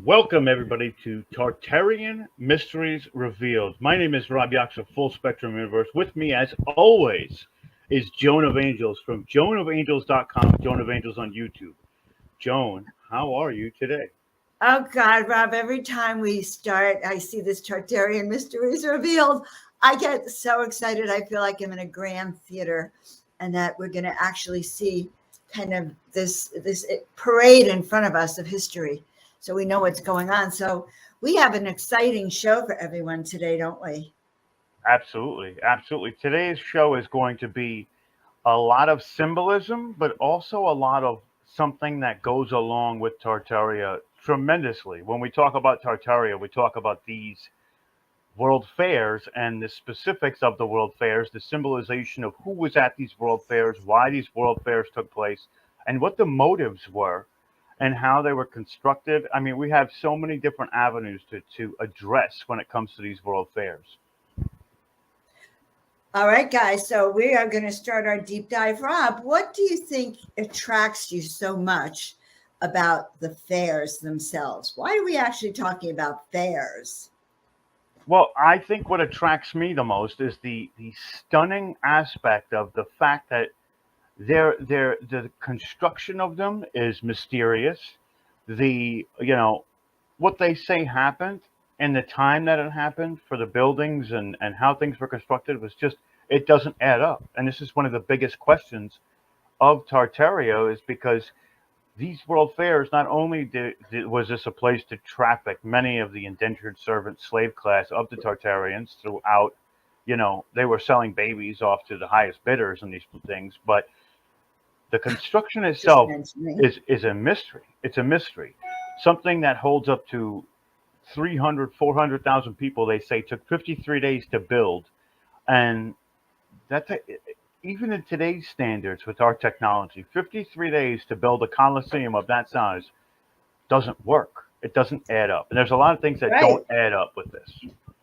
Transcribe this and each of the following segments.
Welcome, everybody, to Tartarian Mysteries Revealed. My name is Rob Yox of Full Spectrum Universe. With me, as always, is Joan of Angels from joanofangels.com, Joan of Angels on YouTube. Joan, how are you today? Oh God, Rob, every time we start, I see this Tartarian Mysteries Revealed. I get so excited. I feel like I'm in a grand theater and that we're going to actually see kind of this parade in front of us of history. So we know what's going on. So we have an exciting show for everyone today, don't we? Absolutely, absolutely. Today's show is going to be a lot of symbolism, but also a lot of something that goes along with Tartaria tremendously. When we talk about Tartaria, we talk about these world fairs and the specifics of the world fairs, the symbolization of who was at these world fairs, why these world fairs took place, and what the motives were and how they were constructed. I mean, we have so many different avenues to address when it comes to these world fairs. All right, guys. So we are going to start our deep dive. Rob, what do you think attracts you so much about the fairs themselves? Why are we actually talking about fairs? Well, I think what attracts me the most is the stunning aspect of the fact that the construction of them is mysterious. The what they say happened and the time that it happened for the buildings and how things were constructed was just it doesn't add up. And this is one of the biggest questions of Tartario is because these world fairs not only was this a place to traffic many of the indentured servant slave class of the Tartarians throughout, they were selling babies off to the highest bidders and these things, but the construction Just itself mentioning. is a mystery. It's a mystery. Something that holds up to 300, 400,000 people, they say, took 53 days to build. And that's even in today's standards with our technology, 53 days to build a coliseum of that size doesn't work. It doesn't add up. And there's a lot of things that Right. don't add up with this.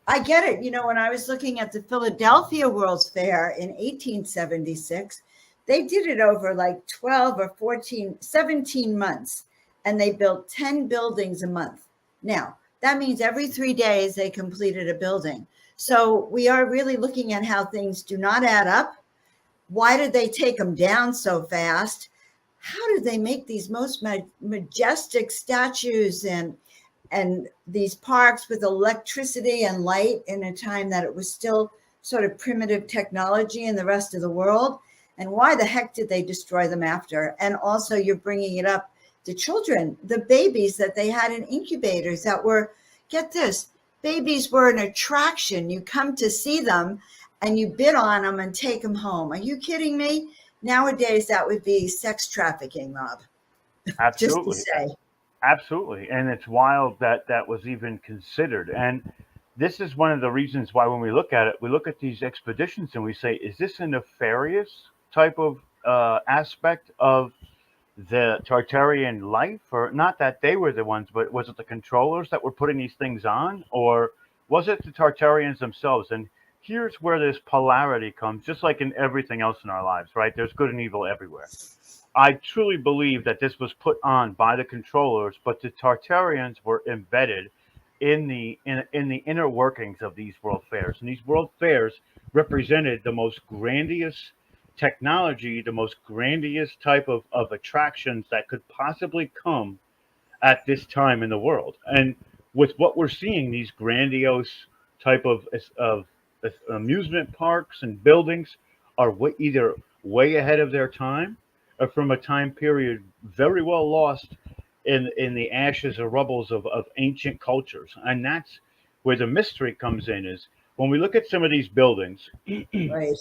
I get it. When I was looking at the Philadelphia World's Fair in 1876, they did it over like 12 or 14, 17 months, and they built 10 buildings a month. Now, that means every 3 days they completed a building. So we are really looking at how things do not add up. Why did they take them down so fast? How did they make these most majestic statues and these parks with electricity and light in a time that it was still sort of primitive technology in the rest of the world? And why the heck did they destroy them after? And also, you're bringing it up, the children, the babies that they had in incubators that were, get this, babies were an attraction. You come to see them and you bid on them and take them home. Are you kidding me? Nowadays, that would be sex trafficking, Rob, just to Absolutely. say. Absolutely. And it's wild that that was even considered. And this is one of the reasons why when we look at it, we look at these expeditions and we say, is this a nefarious type of aspect of the Tartarian life? Or not that they were the ones, but was it the controllers that were putting these things on? Or was it the Tartarians themselves? And here's where this polarity comes, just like in everything else in our lives, right? There's good and evil everywhere. I truly believe that this was put on by the controllers, but the Tartarians were embedded in the inner workings of these world fairs. And these world fairs represented the most grandiose technology, the most grandiose type of attractions that could possibly come at this time in the world. And with what we're seeing, these grandiose type of amusement parks and buildings are either way ahead of their time or from a time period very well lost in the ashes or rubbles of ancient cultures. And that's where the mystery comes in is when we look at some of these buildings, Right.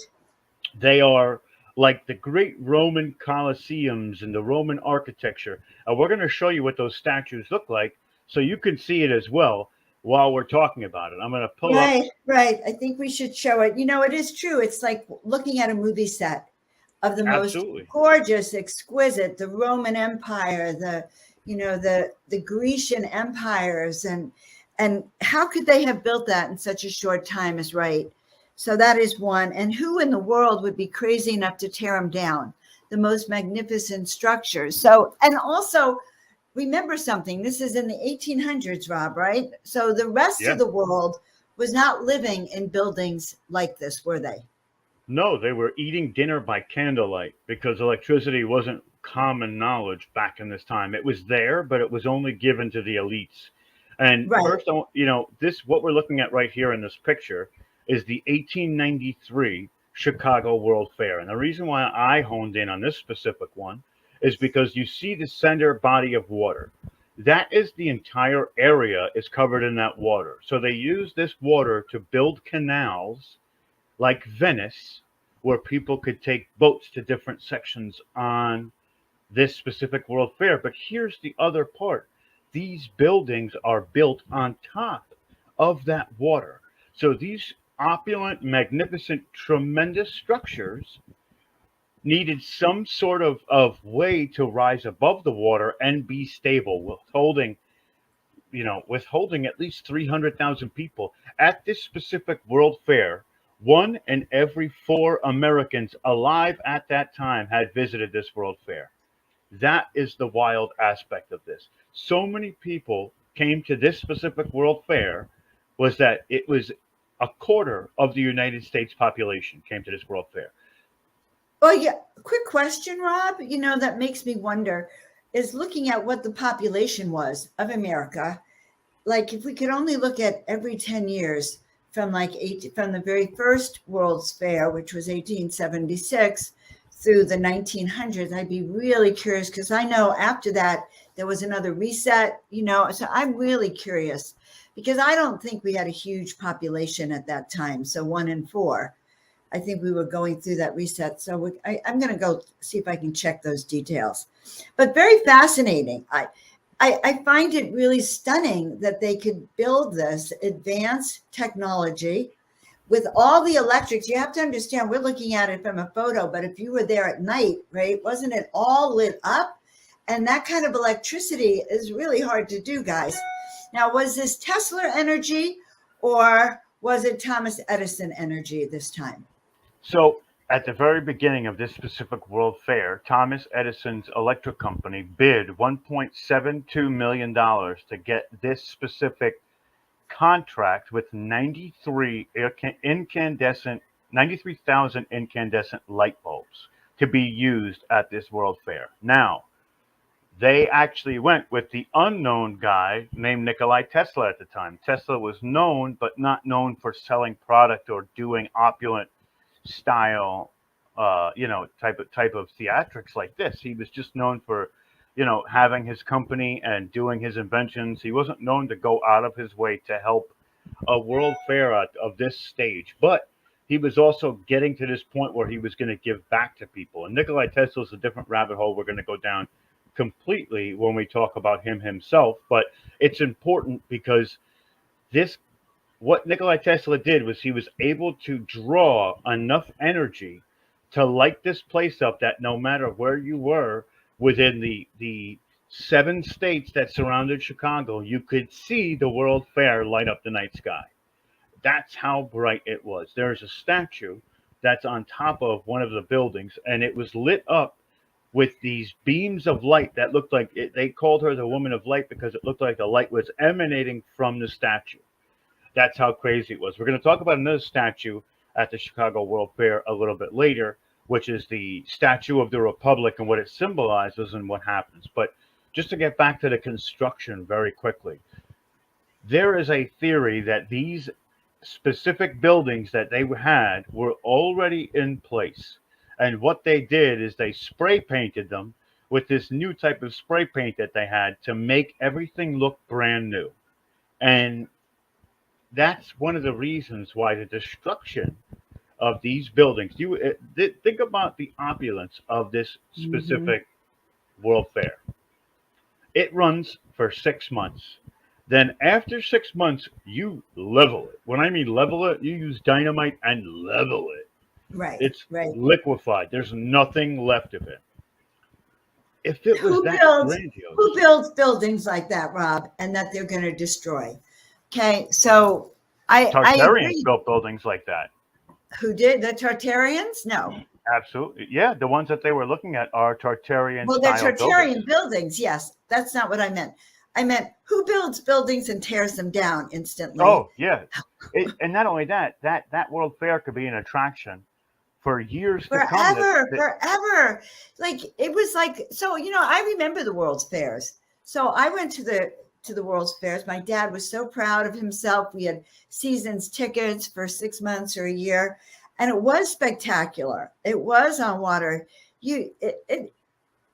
they are like the great Roman Colosseums and the Roman architecture. And we're going to show you what those statues look like so you can see it as well while we're talking about it. I'm going to pull up. Right, right. I think we should show it. It is true. It's like looking at a movie set of the most Absolutely. gorgeous, exquisite, the Roman Empire, the Grecian empires, and how could they have built that in such a short time is right. So that is one. And who in the world would be crazy enough to tear them down? The most magnificent structures. So, and also remember something. This is in the 1800s, Rob, right? So the rest Yeah. of the world was not living in buildings like this, were they? No, they were eating dinner by candlelight because electricity wasn't common knowledge back in this time. It was there, but it was only given to the elites. And Right. first, this what we're looking at right here in this picture is the 1893 Chicago World Fair. And the reason why I honed in on this specific one is because you see the center body of water. That is the entire area is covered in that water. So they use this water to build canals like Venice, where people could take boats to different sections on this specific World Fair. But here's the other part, these buildings are built on top of that water. So these opulent, magnificent, tremendous structures needed some sort of way to rise above the water and be stable, withholding at least 300,000 people. At this specific World Fair, one in every four Americans alive at that time had visited this World Fair. That is the wild aspect of this. So many people came to this specific World Fair was that it was a quarter of the United States population came to this World Fair. Oh, yeah. Quick question, Rob. That makes me wonder is looking at what the population was of America. Like, if we could only look at every 10 years from the very first World's Fair, which was 1876, through the 1900s, I'd be really curious because I know after that there was another reset, so I'm really curious because I don't think we had a huge population at that time. So 1 in 4. I think we were going through that reset. So I'm going to go see if I can check those details. But very fascinating. I find it really stunning that they could build this advanced technology with all the electrics. You have to understand, we're looking at it from a photo, but if you were there at night, right, wasn't it all lit up? And that kind of electricity is really hard to do, guys. Now, was this Tesla energy or was it Thomas Edison energy this time? So, at the very beginning of this specific World Fair, Thomas Edison's electric company bid $1.72 million to get this specific contract with 93,000 incandescent light bulbs to be used at this World Fair. Now, they actually went with the unknown guy named Nikolai Tesla at the time. Tesla was known, but not known for selling product or doing opulent style, type of theatrics like this. He was just known for, having his company and doing his inventions. He wasn't known to go out of his way to help a world fair of this stage, but he was also getting to this point where he was going to give back to people. And Nikolai Tesla is a different rabbit hole we're going to go down completely when we talk about him himself. But it's important because this what Nikola Tesla did was he was able to draw enough energy to light this place up that no matter where you were within the 7 states that surrounded Chicago, you could see the World Fair light up the night sky. That's how bright it was. There's a statue that's on top of one of the buildings, and it was lit up with these beams of light that looked like they called her the woman of light because it looked like the light was emanating from the statue. That's how crazy it was. We're going to talk about another statue at the Chicago World Fair a little bit later, which is the Statue of the Republic and what it symbolizes and what happens. But just to get back to the construction very quickly, there is a theory that these specific buildings that they had were already in place. And what they did is they spray painted them with this new type of spray paint that they had to make everything look brand new. And that's one of the reasons why the destruction of these buildings. Think about the opulence of this Mm-hmm. specific World Fair. It runs for 6 months. Then after 6 months, you level it. When I mean level it, you use dynamite and level it. Right, It's right. liquefied. There's nothing left of it. If it was Who that builds who grandiose, builds buildings like that, Rob, and that they're going to destroy? Okay, so I Tartarians agree. built buildings like that. Who did the Tartarians? No. Absolutely. Yeah, the ones that they were looking at are Tartarian Well, they're style buildings. Tartarian buildings. Yes, that's not what I meant. I meant who builds buildings and tears them down instantly Oh, yeah. And not only that, that World Fair could be an attraction for years to come. forever, forever. Like it was like so. I remember the World's Fairs. So I went to the World's Fairs. My dad was so proud of himself. We had seasons tickets for 6 months or a year, and it was spectacular. It was on water. You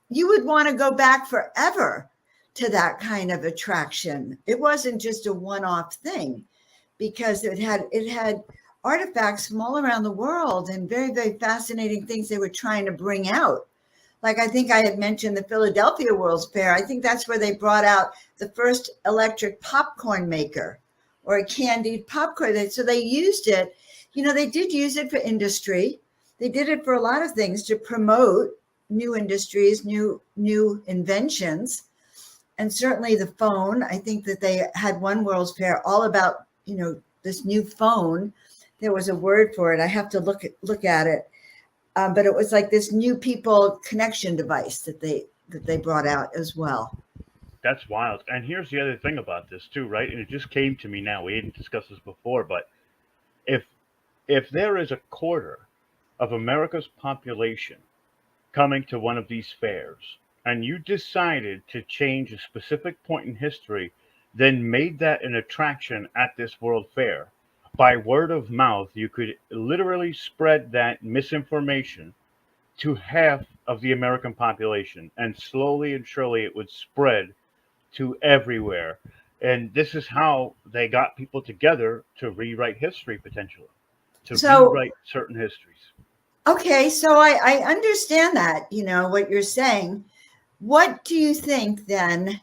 would want to go back forever to that kind of attraction. It wasn't just a one-off thing because it had artifacts from all around the world and very, very fascinating things they were trying to bring out. Like I think I had mentioned the Philadelphia World's Fair. I think that's where they brought out the first electric popcorn maker or a candied popcorn. So they used it, they did use it for industry. They did it for a lot of things to promote new industries, new inventions. And certainly the phone. I think that they had one World's Fair all about, this new phone. There was a word for it. I have to look at it. But it was like this new people connection device that they brought out as well. That's wild. And here's the other thing about this too, right? And it just came to me now. We didn't discuss this before, but if if there is a quarter of America's population coming to one of these fairs, and you decided to change a specific point in history, then made that an attraction at this World Fair, by word of mouth, you could literally spread that misinformation to half of the American population, and slowly and surely it would spread to everywhere. And this is how they got people together to rewrite history potentially, to So, rewrite certain histories. okay, so I understand that, what you're saying. What do you think then?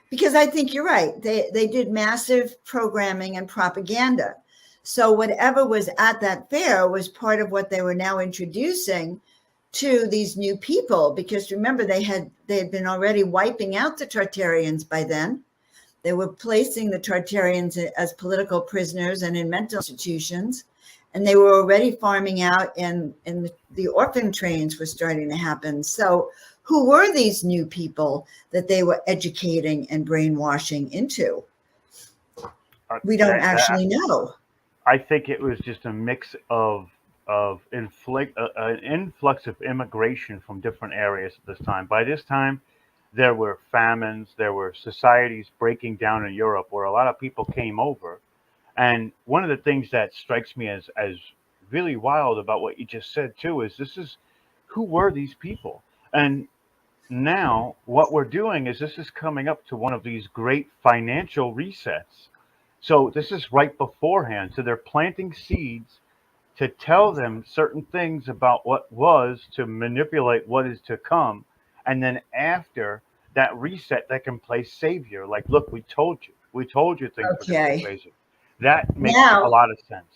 Because I think you're right. They did massive programming and propaganda. So whatever was at that fair was part of what they were now introducing to these new people. Because remember, they had been already wiping out the Tartarians by then. They were placing the Tartarians as political prisoners and in mental institutions. And they were already farming out, and the orphan trains were starting to happen. So who were these new people that they were educating and brainwashing into? We don't That actually know. I think it was just a mix of an influx of immigration from different areas at this time. By this time, there were famines, there were societies breaking down in Europe where a lot of people came over. And one of the things that strikes me as really wild about what you just said too is this is who were these people? And now what we're doing is this is coming up to one of these great financial resets. So this is right beforehand. So they're planting seeds to tell them certain things about what was to manipulate what is to come. And then after that reset, they can play savior. Like, look, we told you. We told you things were going to get Okay. crazy. That makes a Now, lot of sense.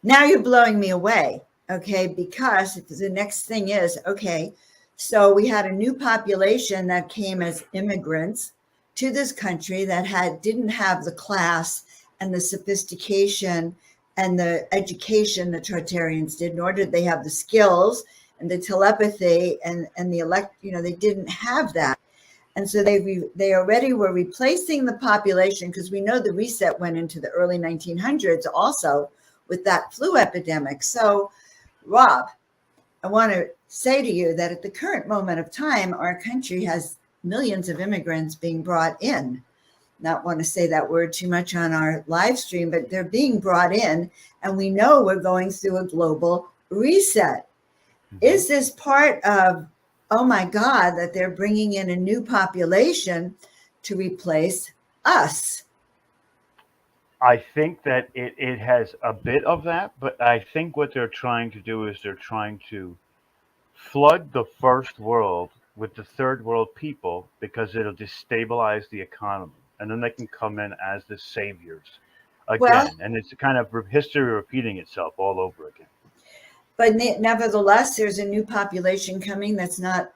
now you're blowing me away. Okay. Because the next thing is, okay, so we had a new population that came as immigrants to this country that didn't have the class and the sophistication and the education the Tartarians did, nor did they have the skills and the telepathy and the they didn't have that. And so they already were replacing the population, because we know the reset went into the early 1900s also with that flu epidemic. So, Rob, I want to say to you that at the current moment of time, our country has millions of immigrants being brought in. Not want to say that word too much on our live stream, but they're being brought in, and we know we're going through a global reset. Hmm. Is this part of, oh my God, that they're bringing in a new population to replace us? I think that it has a bit of that, but I think what they're trying to do is they're trying to flood the first world with the third world people because it'll destabilize the economy. And then they can come in as the saviors Well, again. And it's kind of history repeating itself all over again. but nevertheless, there's a new population coming that's not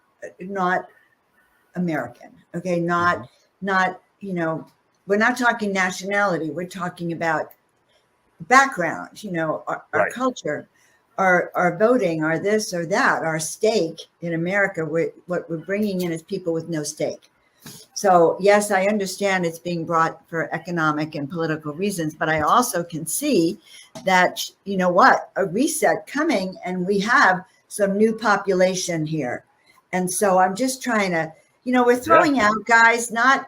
American. Okay, Hmm. not we're not talking nationality. We're talking about background. Our Right. culture. are voting, are this or that. Our stake in America, what we're bringing in is people with no stake. So yes, I understand it's being brought for economic and political reasons, but I also can see that, you know what, a reset coming, and we have some new population here. And so I'm just trying to, we're Yeah. throwing out, guys, not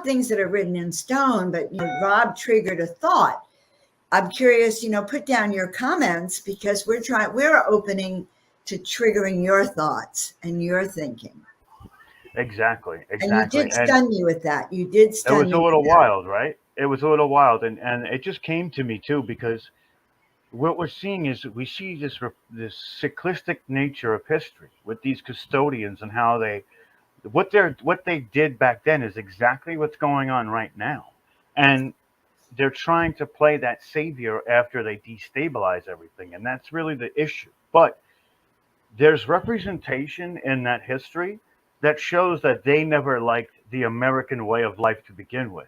things that are written in stone, but Rob triggered a thought. I'm curious, put down your comments, because we're opening to triggering your thoughts and your thinking. Exactly. And you Exactly. did And stun me with that. You did it stun was a me with little that. wild, right? It was a little wild, and it just came to me too because what we're seeing is we see this cyclistic nature of history with these custodians and how what they did back then is exactly what's going on right now, and they're trying to play that savior after they destabilize everything, and that's really the issue. But there's representation in that history that shows that they never liked the American way of life to begin with.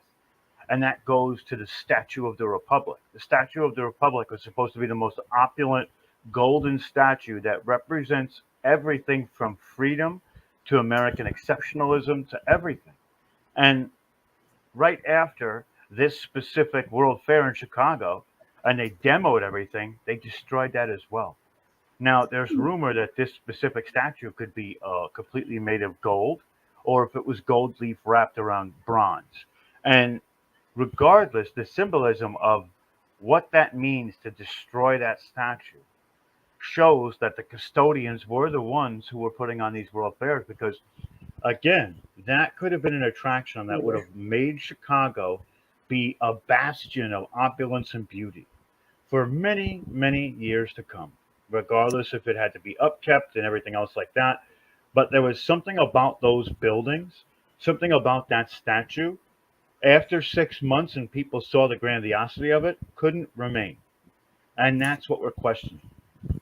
And that goes to the Statue of the Republic. The Statue of the Republic was supposed to be the most opulent golden statue that represents everything from freedom to American exceptionalism to everything. And right after this specific World Fair in Chicago, and they demoed everything, they destroyed that as well. Now, there's rumor that this specific statue could be completely made of gold, or if it was gold leaf wrapped around bronze. And regardless, the symbolism of what that means to destroy that statue shows that the custodians were the ones who were putting on these world fairs because, again, that could have been an attraction that would have made Chicago be a bastion of opulence and beauty for many, many years to come, regardless if it had to be upkept and everything else like that. But there was something about those buildings, something about that statue. After 6 months and people saw the grandiosity of it, couldn't remain. And that's what we're questioning.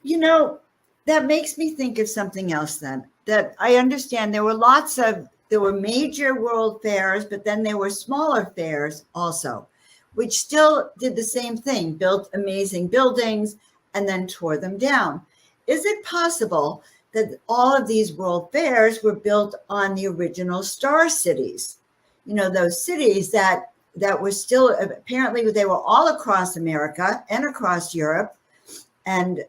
You know, that makes me think of something else then. That I understand there were major world fairs, but then there were smaller fairs also, which still did the same thing, built amazing buildings and then tore them down. Is it possible that all of these world fairs were built on the original star cities? Those cities that were still, apparently they were all across America and across Europe, and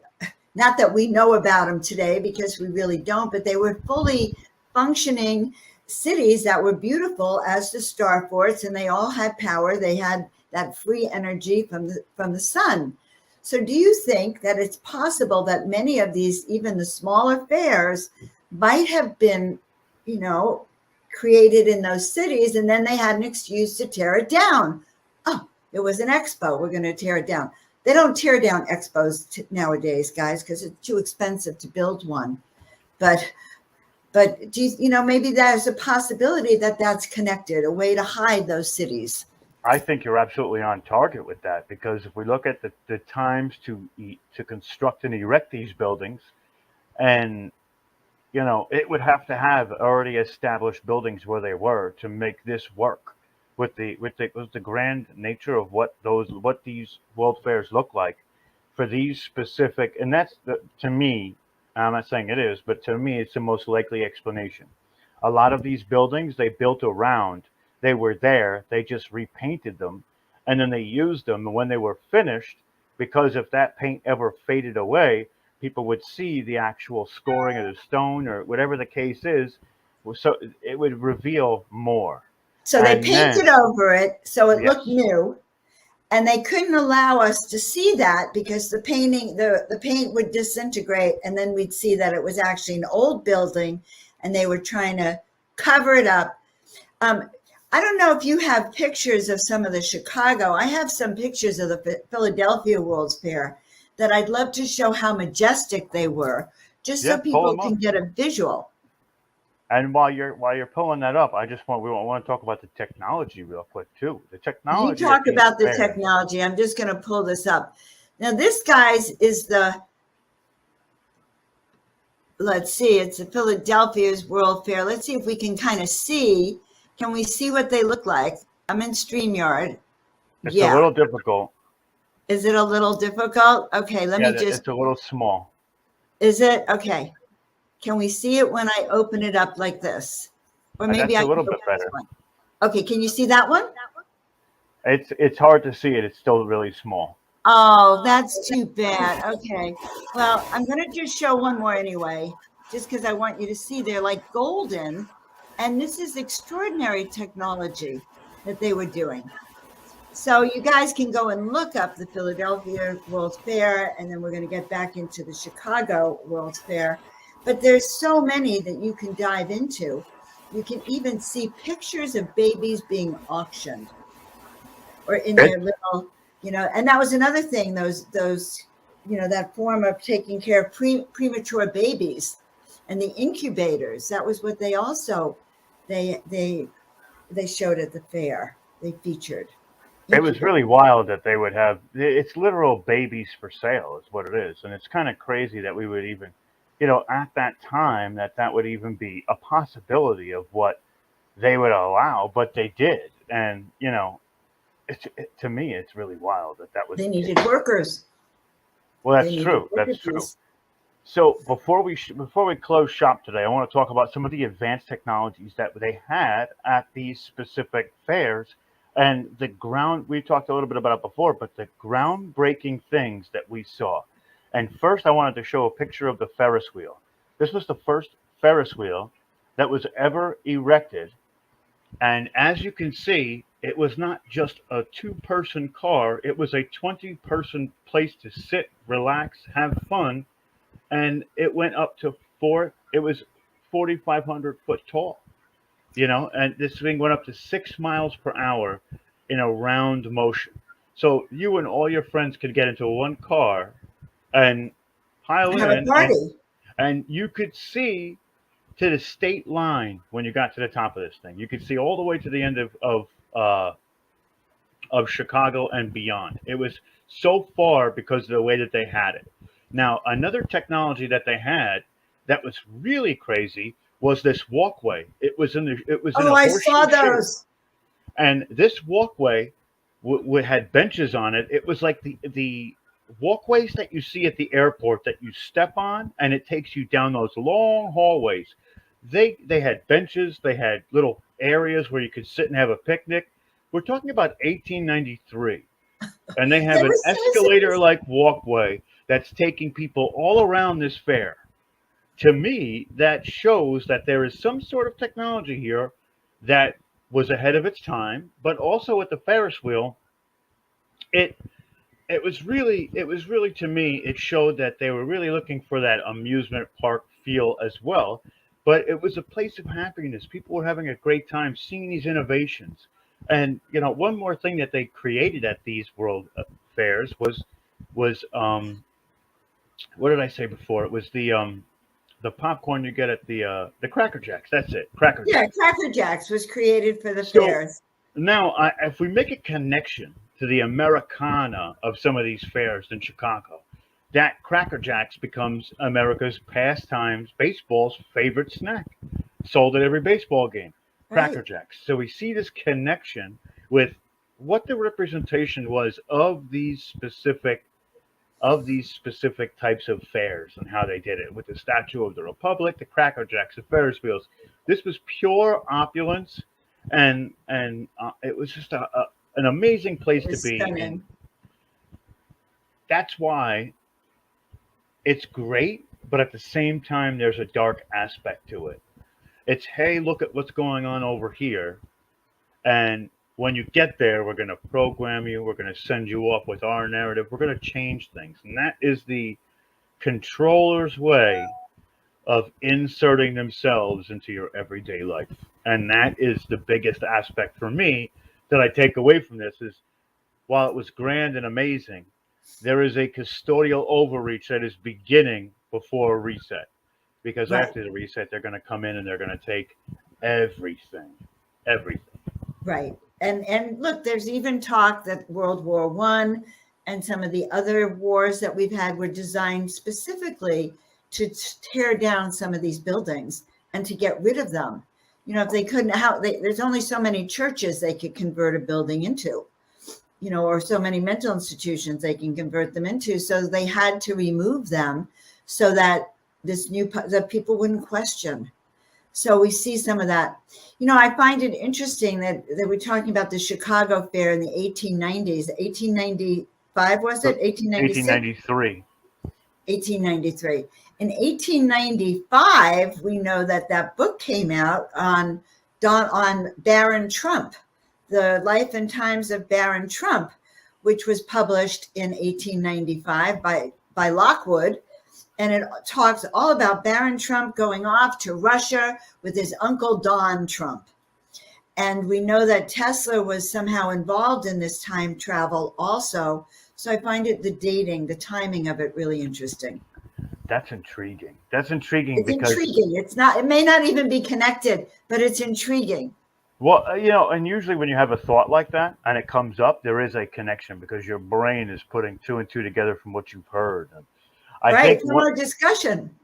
not that we know about them today, because we really don't, but they were fully functioning cities that were beautiful as the star forts, and they all had power. They had that free energy from the sun. So do you think that it's possible that many of these, even the smaller fairs, might have been, created in those cities, and then they had an excuse to tear it down? Oh, it was an expo, we're going to tear it down. They don't tear down expos nowadays, guys, because it's too expensive to build one. But do maybe there's a possibility that that's connected, a way to hide those cities. I think you're absolutely on target with that because if we look at the times to construct and erect these buildings, and it would have to have already established buildings where they were to make this work with the grand nature of what these world fairs look like for these specific, and to me, I'm not saying it is, but to me it's the most likely explanation. A lot of these buildings they built around, they were there, they just repainted them, and then they used them, and when they were finished, because if that paint ever faded away, people would see the actual scoring of the stone or whatever the case is, so it would reveal more. So they And painted then, over it so it looked yes, new, and they couldn't allow us to see that because the paint would disintegrate, and then we'd see that it was actually an old building, and they were trying to cover it up. um, I don't know if you have pictures of some of the Chicago. I have some pictures of the Philadelphia World's Fair that I'd love to show how majestic they were, just so yeah, pull people them can up. get a visual. And while you're pulling that up, we want to talk about the technology real quick too. The You technology at talk these about the fairs. technology. I'm just going to pull this up. Now, this, guys, is let's see, it's the Philadelphia's World Fair. Let's see if we can kind of see. Can we see what they look like? I'm in StreamYard. It's a Yeah. little difficult. Is it a little difficult? Okay, let Yeah, me just, it's a little small. Is it? Okay. Can we see it when I open it up like this? Or maybe That's I a can little open bit this better. one. Okay, can you see that one? It's hard to see it. It's still really small. Oh, that's too bad. Okay. Well, I'm going to just show one more anyway, just because I want you to see they're like golden. And this is extraordinary technology that they were doing. So you guys can go and look up the Philadelphia World's Fair, and then we're going to get back into the Chicago World's Fair. But there's so many that you can dive into. You can even see pictures of babies being auctioned or in It, their little, and that was another thing, that form of taking care of premature babies and the incubators. That was what they also, they showed at the fair. They featured it was incubators. really wild that they would have it's literal babies for sale is what it is, and it's kind of crazy that we would even, at that time that would even be a possibility of what they would allow, but they did, and to me it's really wild that was They the needed case. workers. Well, They that's needed true. That's true. workers. So before we close shop today, I want to talk about some of the advanced technologies that they had at these specific fairs, and the ground we talked a little bit about it before, but the groundbreaking things that we saw. And first, I wanted to show a picture of the Ferris wheel. This was the first Ferris wheel that was ever erected, and as you can see, it was not just a two-person car; it was a 20-person place to sit, relax, have fun, and it went up to it was 4,500 foot tall, and this thing went up to 6 miles per hour in a round motion. So you and all your friends could get into one car and pile Have a in, and party. you could see to the state line when you got to the top of this thing. You could see all the way to the end of Chicago and beyond. It was so far because of the way that they had it. Now, another technology that they had that was really crazy was this walkway. It was in Oh, a I saw horseshoe shape, those. and this walkway had benches on it. It was like the walkways that you see at the airport that you step on, and it takes you down those long hallways. They had benches. They had little areas where you could sit and have a picnic. We're talking about 1893, and they have There an was, escalator like walkway that's taking people all around this fair. To me, that shows that there is some sort of technology here that was ahead of its time, but also at the Ferris wheel, it it was really to me it showed that they were really looking for that amusement park feel as well, but it was a place of happiness. People were having a great time seeing these innovations. And one more thing that they created at these world fairs was what did I say before? It was the popcorn you get at the Cracker Jacks. That's it, Cracker yeah, Jacks. Cracker Jacks was created for the So fairs. now, if we make a connection to the Americana of some of these fairs in Chicago, that Cracker Jacks becomes America's pastimes baseball's favorite snack, sold at every baseball game. Cracker Right. Jacks. So we see this connection with what the representation was of these specific types of fairs and how they did it with the Statue of the Republic, the Cracker Jacks, the Ferris wheels. This was pure opulence, and it was just an amazing It place to was be, and stunning. that's why it's great. But at the same time, there's a dark aspect to it. It's, hey, look at what's going on over here, and when you get there, we're going to program you. We're going to send you off with our narrative. We're going to change things, and that is the controller's way of inserting themselves into your everyday life. And that is the biggest aspect for me that I take away from this is while it was grand and amazing, there is a custodial overreach that is beginning before a reset. Because Right. after the reset, they're going to come in and they're going to take everything. Everything. Right. And look, there's even talk that World War One and some of the other wars that we've had were designed specifically to tear down some of these buildings and to get rid of them. If they couldn't, there's only so many churches they could convert a building into, or so many mental institutions they can convert them into. So they had to remove them so that that people wouldn't question. So we see some of that. I find it interesting that we're talking about the Chicago Fair in the 1890s. 1895 was it? 1896? 1893. 1893. In 1895, we know that book came out on Baron Trump, The Life and Times of Baron Trump, which was published in 1895 by Lockwood. And it talks all about Baron Trump going off to Russia with his uncle Don Trump. And we know that Tesla was somehow involved in this time travel also. So I find the timing of it really interesting. That's intriguing. That's intriguing It's because, intriguing. It may not even be connected, but it's intriguing. well, and usually when you have a thought like that and it comes up, there is a connection because your brain is putting two and two together from what you've heard. And I Right, think from our discussion.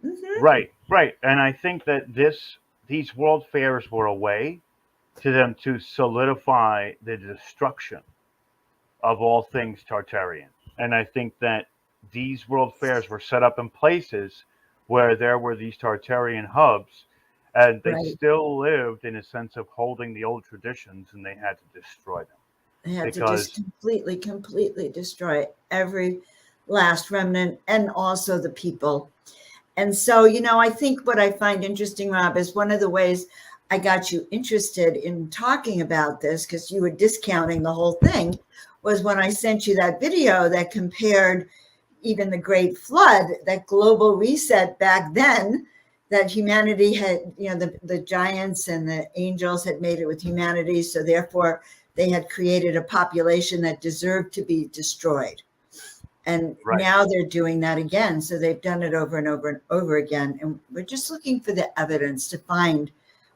right, and I think that these world fairs were a way to them to solidify the destruction of all things Tartarian. And I think that these world fairs were set up in places where there were these Tartarian hubs, and they Right. still lived in a sense of holding the old traditions, and they had to destroy them They had to just because completely destroy every last remnant and also the people. And so, I think what I find interesting, Rob, is one of the ways I got you interested in talking about this, because you were discounting the whole thing, was when I sent you that video that compared even the Great Flood, that global reset back then, that humanity had, the giants and the angels had made it with humanity. So therefore, they had created a population that deserved to be destroyed. And right. now they're doing that again. So they've done it over and over and over again. And we're just looking for the evidence to find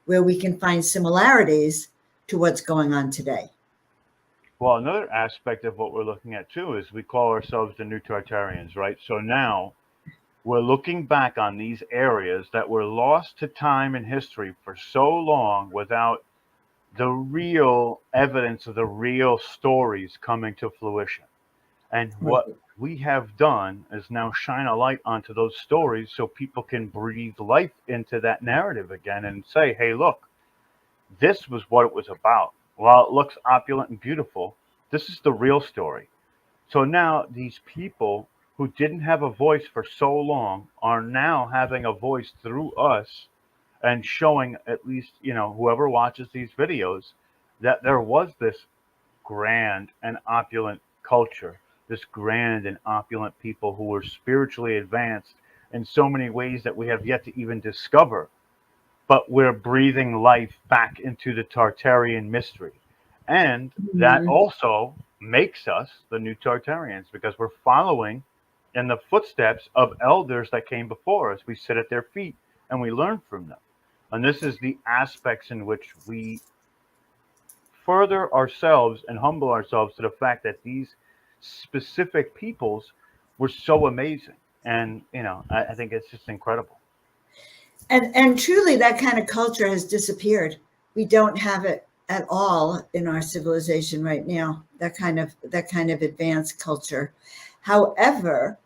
where we can find similarities to what's going on today. Well, another aspect of what we're looking at too is we call ourselves the new Tartarians, right? So now we're looking back on these areas that were lost to time and history for so long without the real evidence of the real stories coming to fruition. And what we have done is now shine a light onto those stories so people can breathe life into that narrative again and say, hey, look, this was what it was about. While it looks opulent and beautiful, this is the real story. So now these people who didn't have a voice for so long are now having a voice through us and showing at least, whoever watches these videos that there was this grand and opulent culture, this grand and opulent people who were spiritually advanced in so many ways that we have yet to even discover. But we're breathing life back into the Tartarian mystery. And that Mhm. also makes us the new Tartarians because we're following in the footsteps of elders that came before us. We sit at their feet and we learn from them. And this is the aspects in which we further ourselves and humble ourselves to the fact that these specific peoples were so amazing. And, I think it's just incredible. And truly, that kind of culture has disappeared. We don't have it at all in our civilization right now. That kind of advanced culture. However,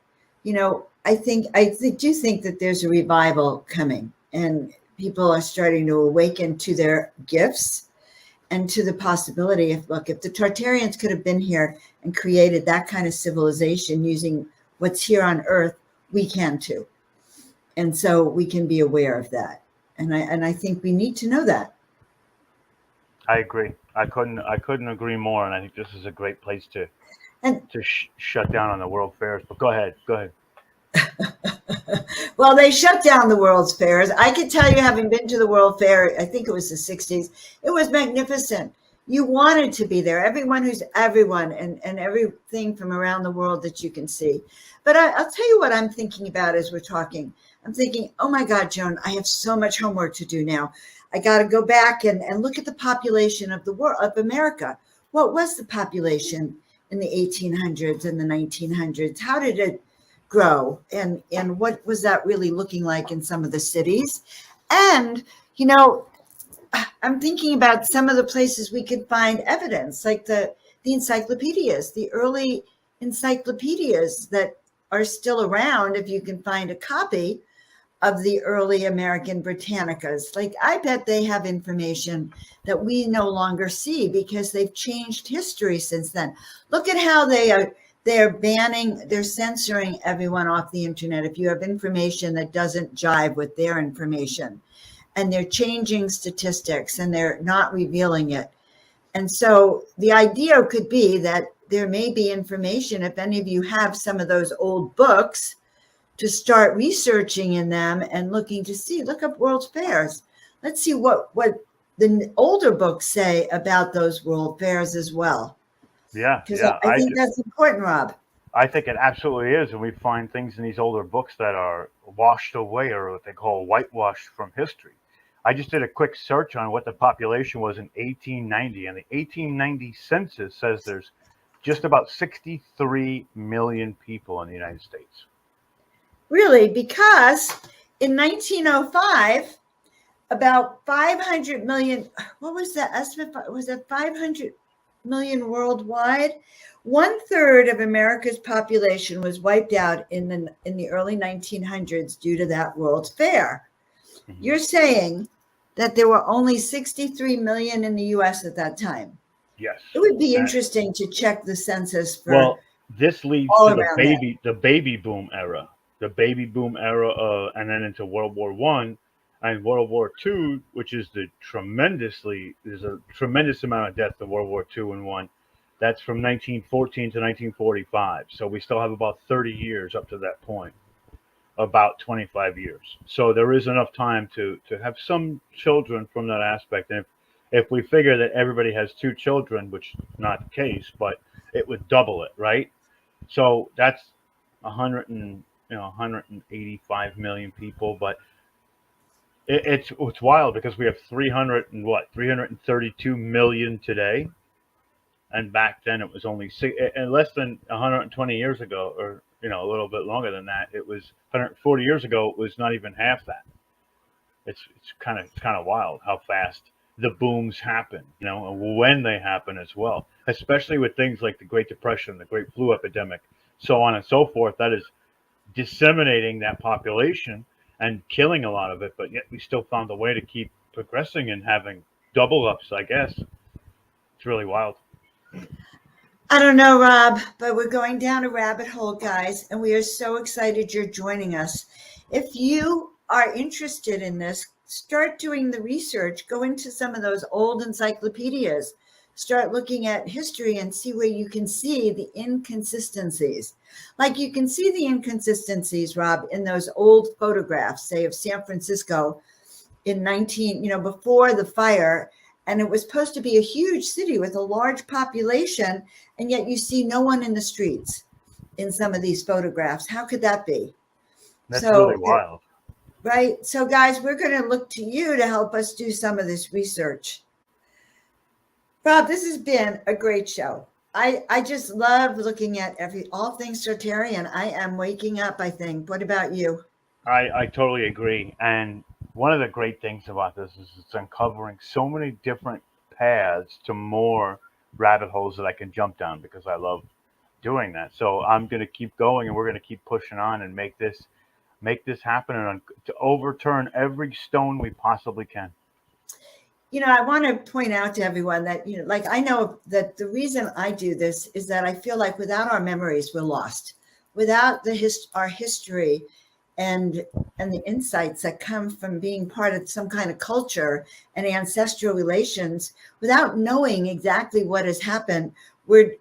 I do think that there's a revival coming, and people are starting to awaken to their gifts and to the possibility if the Tartarians could have been here and created that kind of civilization using what's here on Earth, we can too. And so we can be aware of that. And I think we need to know that. I agree. I couldn't agree more. And I think this is a great place to And shut down on the world fairs. But go ahead. Go ahead. well, they shut down the World's Fairs. I can tell you, having been to the World Fair, I think it was the 60s, it was magnificent. You wanted to be there. Everyone and everything from around the world that you can see. But I'll tell you what I'm thinking about as we're talking. I'm thinking, oh my God, Joan, I have so much homework to do now. I got to go back and look at the population of the world, of America. What was the population in the 1800s and the 1900s? How did it grow? And what was that really looking like in some of the cities? And, I'm thinking about some of the places we could find evidence, like the encyclopedias, the early encyclopedias that are still around, if you can find a copy, of the early American Britannicas. Like, I bet they have information that we no longer see because they've changed history since then. Look at how they're censoring everyone off the internet if you have information that doesn't jive with their information. And they're changing statistics and they're not revealing it. And so the idea could be that there may be information, if any of you have some of those old books, to start researching in them and looking to see, look up world fairs. Let's see what the older books say about those world fairs as well. Yeah, Because yeah. I think that's important, Rob. I think it absolutely is, and we find things in these older books that are washed away, or what they call whitewashed from history. I just did a quick search on what the population was in 1890, and the 1890 census says there's just about 63 million people in the United States. Really, because in 1905, about 500 million, what was the estimate? Was it 500 million worldwide? 1/3 of America's population was wiped out in the early 1900s due to that World's Fair. Mm-hmm. You're saying that there were only 63 million in the US at that time. Yes. It would be interesting to check the census for well, this leads all to around that. the baby boom era, and then into World War One and World War Two, which is there's a tremendous amount of death in World War Two and One. That's from 1914 to 1945. So we still have about 30 years up to that point, about 25 years. So there is enough time to have some children from that aspect. And if we figure that everybody has two children, which is not the case, but it would double it, right? So that's 185 million people, but it's wild because we have 332 million today, and back then it was only and less than 120 years ago, or a little bit longer than that. It was 140 years ago. It was not even half that. It's kind of wild how fast the booms happen, and when they happen as well, especially with things like the Great Depression, the Great Flu epidemic, so on and so forth. That is disseminating that population and killing a lot of it, but yet we still found a way to keep progressing and having double ups, I guess. It's really wild. I don't know, Rob, but we're going down a rabbit hole, guys, and we are so excited you're joining us. If you are interested in this, start doing the research. Go into some of those old encyclopedias. Start looking at history and see where you can see the inconsistencies. Like, you can see the inconsistencies, Rob, in those old photographs, say, of San Francisco in before the fire. And it was supposed to be a huge city with a large population, and yet you see no one in the streets in some of these photographs. How could that be? That's really wild. Right? So, guys, we're going to look to you to help us do some of this research. Rob, this has been a great show. I just love looking at all things Tartarian. I am waking up, I think. What about you? I totally agree. And one of the great things about this is it's uncovering so many different paths to more rabbit holes that I can jump down because I love doing that. So I'm going to keep going, and we're going to keep pushing on and make this happen, and to overturn every stone we possibly can. I want to point out to everyone that, like, I know that the reason I do this is that I feel like without our memories, we're lost. Without our history and the insights that come from being part of some kind of culture and ancestral relations, without knowing exactly what has happened, we're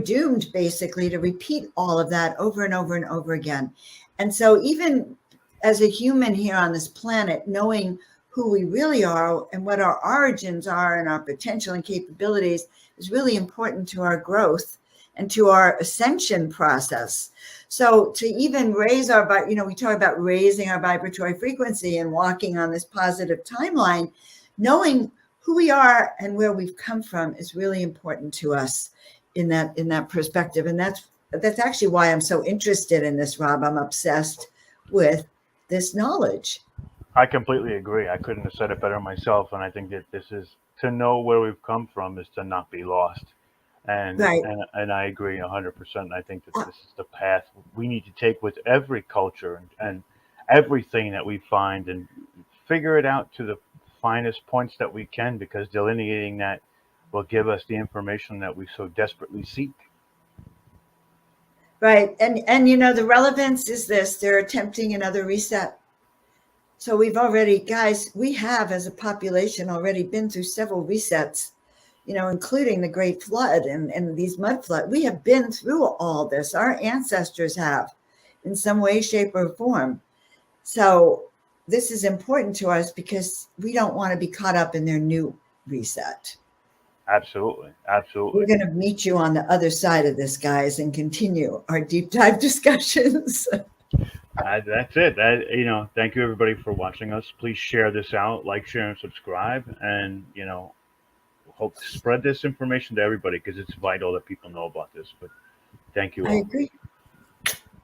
doomed basically to repeat all of that over and over and over again. And so even as a human here on this planet, knowing who we really are and what our origins are and our potential and capabilities is really important to our growth and to our ascension process. So to even raise we talk about raising our vibratory frequency and walking on this positive timeline, knowing who we are and where we've come from is really important to us in that perspective. And that's actually why I'm so interested in this, Rob. I'm obsessed with this knowledge. I completely agree. I couldn't have said it better myself. And I think that this is, to know where we've come from is to not be lost. And Right. and I agree 100%. I think that this is the path we need to take with every culture, and everything that we find and figure it out to the finest points that we can, because delineating that will give us the information that we so desperately seek. Right. And you know, the relevance is this: they're attempting another reset. So we've already, guys, we have as a population already been through several resets, you know, including the Great Flood and these mud flood. We have been through all this. Our ancestors have in some way, shape, or form. So this is important to us because we don't want to be caught up in their new reset. Absolutely, We're absolutely. going to meet you on the other side of this, guys, and continue our deep dive discussions. That's it. Thank you everybody for watching us. Please share this out, like, share, and subscribe, and hope to spread this information to everybody because it's vital that people know about this. But thank you I all. agree.